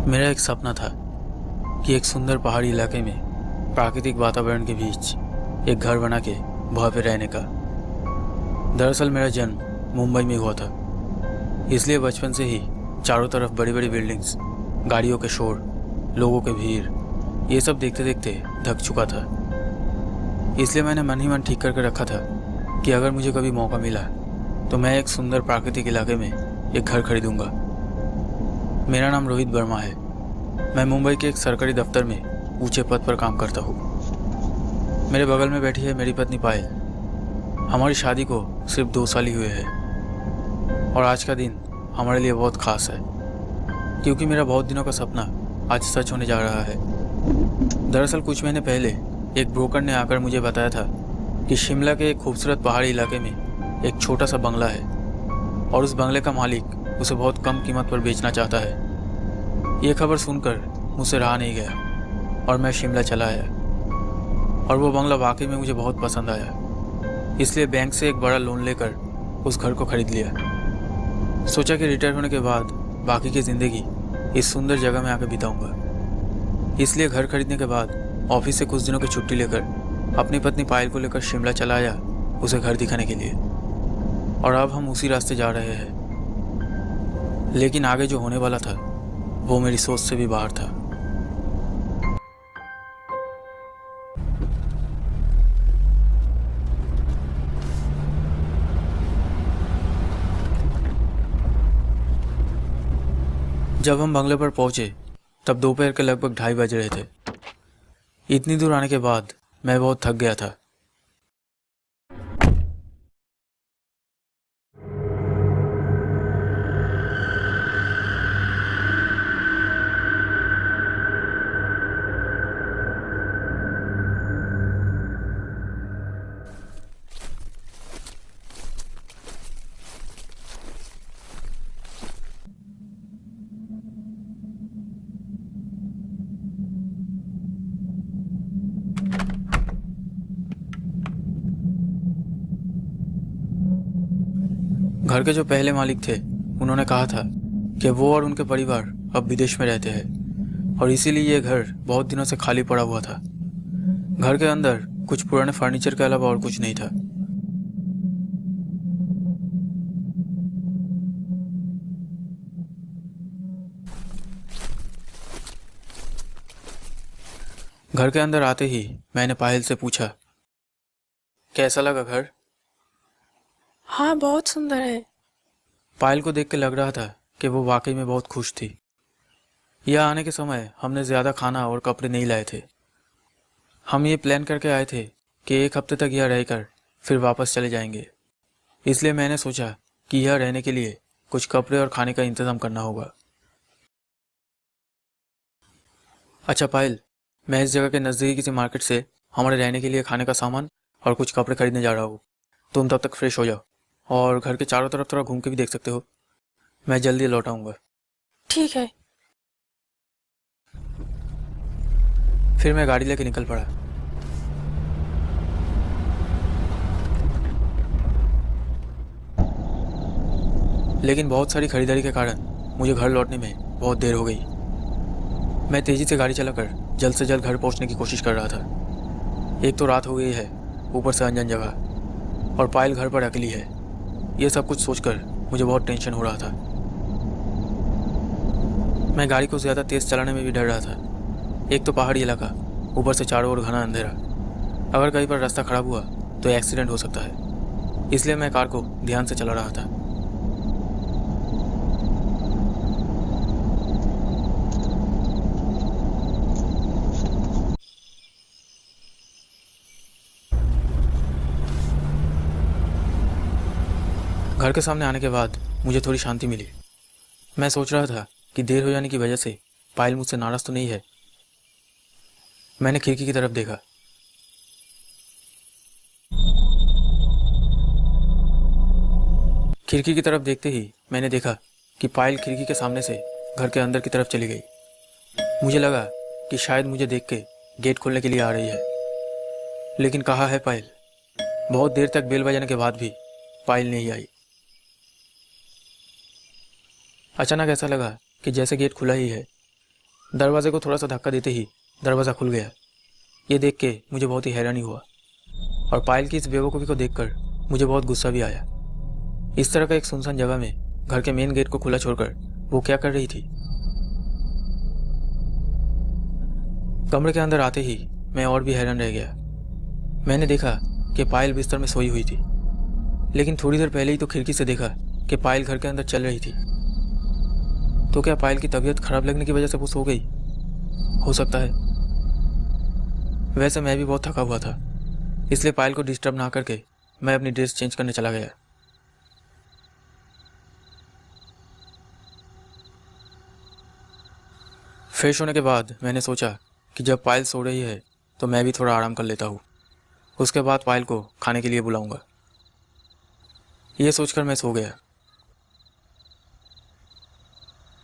मेरा एक सपना था कि एक सुंदर पहाड़ी इलाके में प्राकृतिक वातावरण के बीच एक घर बना के वहाँ पे रहने का। दरअसल मेरा जन्म मुंबई में हुआ था, इसलिए बचपन से ही चारों तरफ बड़ी बड़ी बिल्डिंग्स, गाड़ियों के शोर, लोगों के भीड़, ये सब देखते देखते थक चुका था। इसलिए मैंने मन ही मन ठीक करके रखा था कि अगर मुझे कभी मौका मिला तो मैं एक सुंदर प्राकृतिक इलाके में एक घर खरीदूंगा। मेरा नाम रोहित वर्मा है। मैं मुंबई के एक सरकारी दफ्तर में ऊंचे पद पर काम करता हूँ। मेरे बगल में बैठी है मेरी पत्नी पायल। हमारी शादी को सिर्फ 2 साल ही हुए हैं और आज का दिन हमारे लिए बहुत ख़ास है क्योंकि मेरा बहुत दिनों का सपना आज सच होने जा रहा है। दरअसल कुछ महीने पहले एक ब्रोकर ने आकर मुझे बताया था कि शिमला के एक खूबसूरत पहाड़ी इलाके में एक छोटा सा बंगला है और उस बंगले का मालिक उसे बहुत कम कीमत पर बेचना चाहता है। ये खबर सुनकर मुझसे रहा नहीं गया और मैं शिमला चला आया और वो बंगला वाकई में मुझे बहुत पसंद आया। इसलिए बैंक से एक बड़ा लोन लेकर उस घर को खरीद लिया। सोचा कि रिटायर होने के बाद बाकी की ज़िंदगी इस सुंदर जगह में आकर बिताऊंगा। इसलिए घर खरीदने के बाद ऑफिस से कुछ दिनों की छुट्टी लेकर अपनी पत्नी पायल को लेकर शिमला चला आया उसे घर दिखाने के लिए। और अब हम उसी रास्ते जा रहे हैं। लेकिन आगे जो होने वाला था वो मेरी सोच से भी बाहर था। जब हम बंगले पर पहुंचे तब दोपहर के लगभग 2:30 बज रहे थे। इतनी दूर आने के बाद मैं बहुत थक गया था। घर के जो पहले मालिक थे उन्होंने कहा था कि वो और उनके परिवार अब विदेश में रहते हैं और इसीलिए ये घर बहुत दिनों से खाली पड़ा हुआ था। घर के अंदर कुछ पुराने फर्नीचर के अलावा और कुछ नहीं था। घर के अंदर आते ही मैंने पायल से पूछा, कैसा लगा घर? हाँ, बहुत सुंदर है। पायल को देख के लग रहा था कि वो वाकई में बहुत खुश थी। यहाँ आने के समय हमने ज़्यादा खाना और कपड़े नहीं लाए थे। हम ये प्लान करके आए थे कि 1 हफ्ते तक यहाँ रहकर फिर वापस चले जाएंगे। इसलिए मैंने सोचा कि यहाँ रहने के लिए कुछ कपड़े और खाने का इंतज़ाम करना होगा। अच्छा पायल, मैं इस जगह के नज़दीकी किसी मार्केट से हमारे रहने के लिए खाने का सामान और कुछ कपड़े खरीदने जा रहा हूँ। तुम तब तक फ्रेश हो जाओ और घर के चारों तरफ थोड़ा घूम के भी देख सकते हो। मैं जल्दी लौट आऊँगा। ठीक है। फिर मैं गाड़ी लेके निकल पड़ा। लेकिन बहुत सारी खरीदारी के कारण मुझे घर लौटने में बहुत देर हो गई। मैं तेज़ी से गाड़ी चलाकर जल्द से जल्द घर पहुंचने की कोशिश कर रहा था। एक तो रात हो गई है, ऊपर से अनजान जगह, और पायल घर पर अकेली है। ये सब कुछ सोचकर मुझे बहुत टेंशन हो रहा था। मैं गाड़ी को ज़्यादा तेज़ चलाने में भी डर रहा था। एक तो पहाड़ी इलाका, ऊपर से चारों ओर घना अंधेरा। अगर कहीं पर रास्ता खराब हुआ तो एक्सीडेंट हो सकता है। इसलिए मैं कार को ध्यान से चला रहा था। घर के सामने आने के बाद मुझे थोड़ी शांति मिली। मैं सोच रहा था कि देर हो जाने की वजह से पायल मुझसे नाराज़ तो नहीं है। मैंने खिड़की की तरफ देखा। खिड़की की तरफ देखते ही मैंने देखा कि पायल खिड़की के सामने से घर के अंदर की तरफ चली गई। मुझे लगा कि शायद मुझे देख के गेट खोलने के लिए आ रही है, लेकिन कहाँ है पायल? बहुत देर तक बेल बजाने के बाद भी पायल नहीं आई। अचानक ऐसा लगा कि जैसे गेट खुला ही है दरवाजे को थोड़ा सा धक्का देते ही दरवाज़ा खुल गया। ये देख के मुझे बहुत ही हैरानी हुआ और पायल की इस बेवकूफ़ी को देखकर मुझे बहुत गुस्सा भी आया। इस तरह का एक सुनसान जगह में घर के मेन गेट को खुला छोड़कर वो क्या कर रही थी? कमरे के अंदर आते ही मैं और भी हैरान रह गया। मैंने देखा कि पायल बिस्तर में सोई हुई थी, लेकिन थोड़ी देर पहले ही तो खिड़की से देखा कि पायल घर के अंदर चल रही थी। तो क्या पायल की तबीयत खराब लगने की वजह से वो सो गई? हो सकता है। वैसे मैं भी बहुत थका हुआ था, इसलिए पायल को डिस्टर्ब ना करके मैं अपनी ड्रेस चेंज करने चला गया। फ्रेश होने के बाद मैंने सोचा कि जब पायल सो रही है तो मैं भी थोड़ा आराम कर लेता हूँ। उसके बाद पायल को खाने के लिए बुलाऊंगा। ये सोचकर मैं सो गया।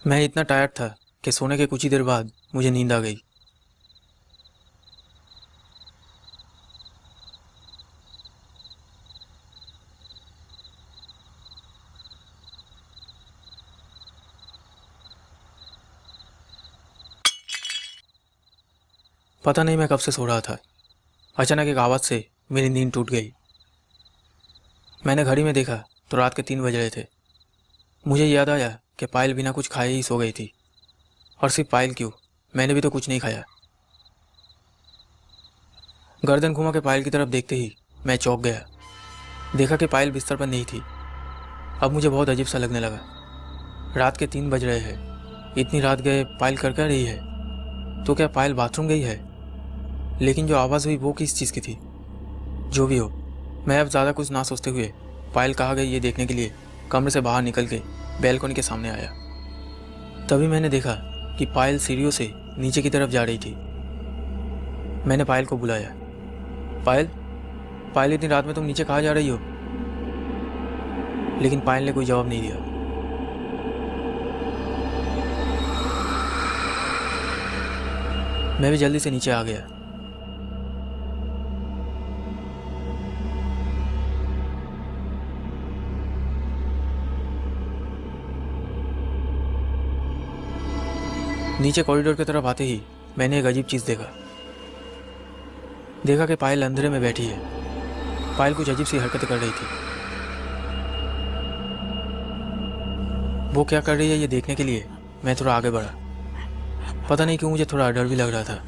मैं इतना टायर्ड था कि सोने के कुछ ही देर बाद मुझे नींद आ गई। पता नहीं मैं कब से सो रहा था। अचानक एक आवाज़ से मेरी नींद टूट गई। मैंने घड़ी में देखा तो रात के 3 बज रहे थे। मुझे याद आया कि पायल बिना कुछ खाए ही सो गई थी। और सिर्फ पायल क्यों, मैंने भी तो कुछ नहीं खाया। गर्दन घुमा के पायल की तरफ देखते ही मैं चौंक गया। देखा कि पायल बिस्तर पर नहीं थी। अब मुझे बहुत अजीब सा लगने लगा। रात के 3 बज रहे हैं। इतनी रात गए पायल कर क्या रही है? तो क्या पायल बाथरूम गई है? लेकिन जो आवाज़ हुई वो किस चीज़ की थी? जो भी हो, मैं अब ज़्यादा कुछ ना सोचते हुए पायल कहाँ गई ये देखने के लिए कमरे से बाहर निकल के बैल्कनी के सामने आया। तभी मैंने देखा कि पायल सीढ़ियों से नीचे की तरफ जा रही थी। मैंने पायल को बुलाया। पायल, पायल इतनी रात में तुम नीचे कहाँ जा रही हो? लेकिन पायल ने कोई जवाब नहीं दिया। मैं भी जल्दी से नीचे आ गया। नीचे कॉरिडोर की तरफ आते ही मैंने एक अजीब चीज़ देखा कि पायल अंधेरे में बैठी है। पायल कुछ अजीब सी हरकतें कर रही थी। वो क्या कर रही है ये देखने के लिए मैं थोड़ा आगे बढ़ा। पता नहीं क्यों मुझे थोड़ा डर भी लग रहा था।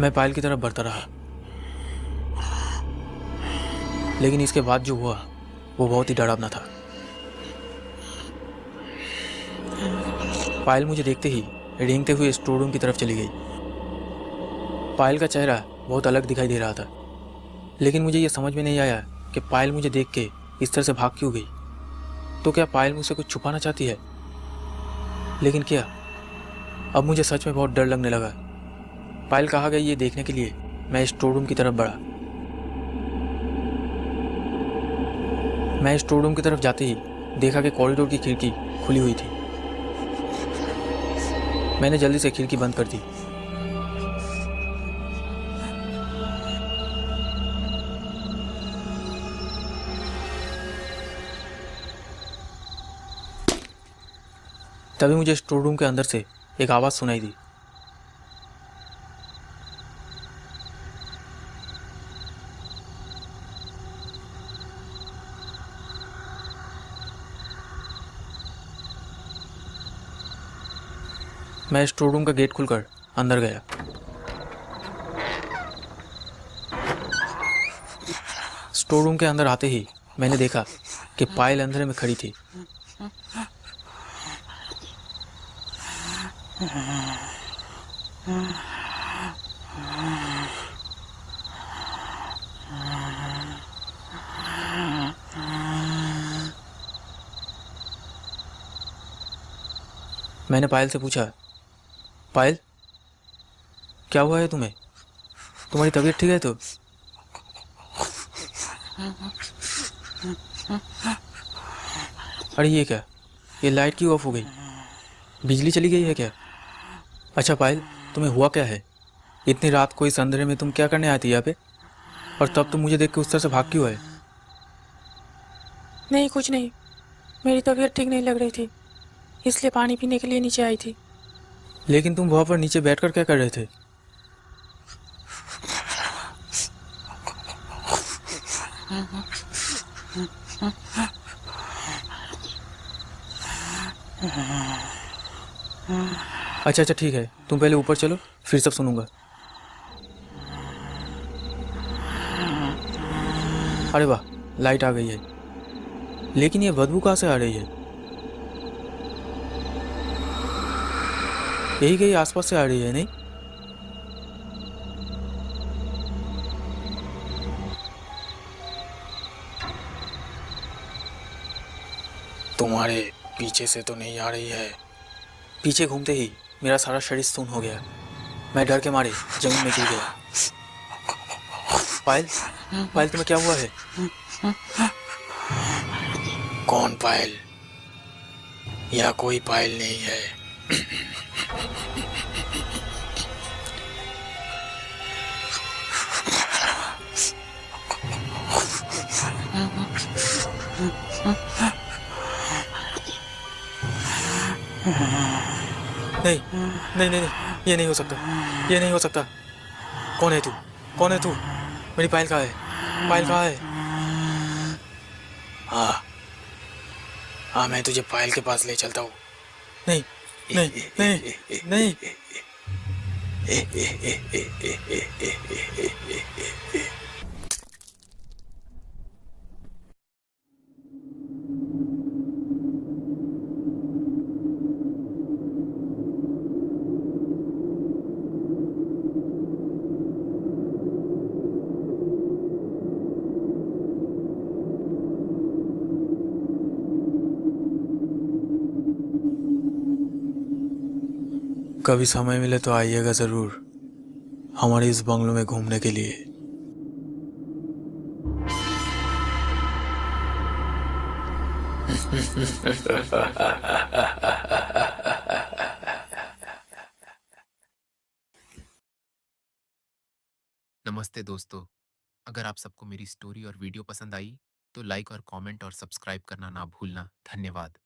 मैं पायल की तरफ बढ़ता रहा, लेकिन इसके बाद जो हुआ वो बहुत ही डरावना था। पायल मुझे देखते ही रेंगते हुए स्टोर रूम की तरफ चली गई। पायल का चेहरा बहुत अलग दिखाई दे रहा था, लेकिन मुझे ये समझ में नहीं आया कि पायल मुझे देख के इस तरह से भाग क्यों गई। तो क्या पायल मुझसे कुछ छुपाना चाहती है? लेकिन क्या? अब मुझे सच में बहुत डर लगने लगा। पायल कहाँ गई ये देखने के लिए मैं स्टोर रूम की तरफ बढ़ा। मैं स्टोर रूम की तरफ जाते ही देखा कि कॉरिडोर की खिड़की खुली हुई थी। मैंने जल्दी से खिड़की बंद कर दी। तभी मुझे स्टोर रूम के अंदर से एक आवाज़ सुनाई दी। मैं स्टोर रूम का गेट खुलकर अंदर गया। स्टोर रूम के अंदर आते ही मैंने देखा कि पायल अंधेरे में खड़ी थी। मैंने पायल से पूछा, पायल क्या हुआ है तुम्हें? तुम्हारी तबीयत ठीक है तो? अरे ये क्या, ये लाइट क्यों ऑफ हो गई? बिजली चली गई है क्या? अच्छा पायल, तुम्हें हुआ क्या है? इतनी रात को इस अंधेरे में तुम क्या करने आती है यहाँ पे? और तब तुम मुझे देख के उस तरह से भाग क्यों है? नहीं, कुछ नहीं। मेरी तबीयत ठीक नहीं लग रही थी, इसलिए पानी पीने के लिए नीचे आई थी। लेकिन तुम वहां पर नीचे बैठकर क्या कर रहे थे? अच्छा अच्छा ठीक है, तुम पहले ऊपर चलो, फिर सब सुनूंगा। अरे वाह, लाइट आ गई है। लेकिन ये बदबू कहाँ से आ रही है? यही कहीं आसपास से आ रही है नहीं? तुम्हारे पीछे से तो नहीं आ रही है। पीछे घूमते ही मेरा सारा शरीर सुन्न हो गया। मैं डर के मारे जमीन में गिर गया। पायल, पायल तुम्हें क्या हुआ है? कौन पायल? यह कोई पायल नहीं है। नहीं नहीं नहीं नहीं, ये नहीं हो सकता, ये नहीं हो सकता। कौन है तू? कौन है तू? मेरी पायल कहाँ है? पायल कहाँ है? हाँ हाँ, मैं तुझे पायल के पास ले चलता हूँ। नहीं नहीं नहीं नहीं। कभी समय मिले तो आइएगा ज़रूर हमारे इस बंगलों में घूमने के लिए। नमस्ते दोस्तों। अगर आप सबको मेरी स्टोरी और वीडियो पसंद आई तो लाइक और कमेंट और सब्सक्राइब करना ना भूलना। धन्यवाद।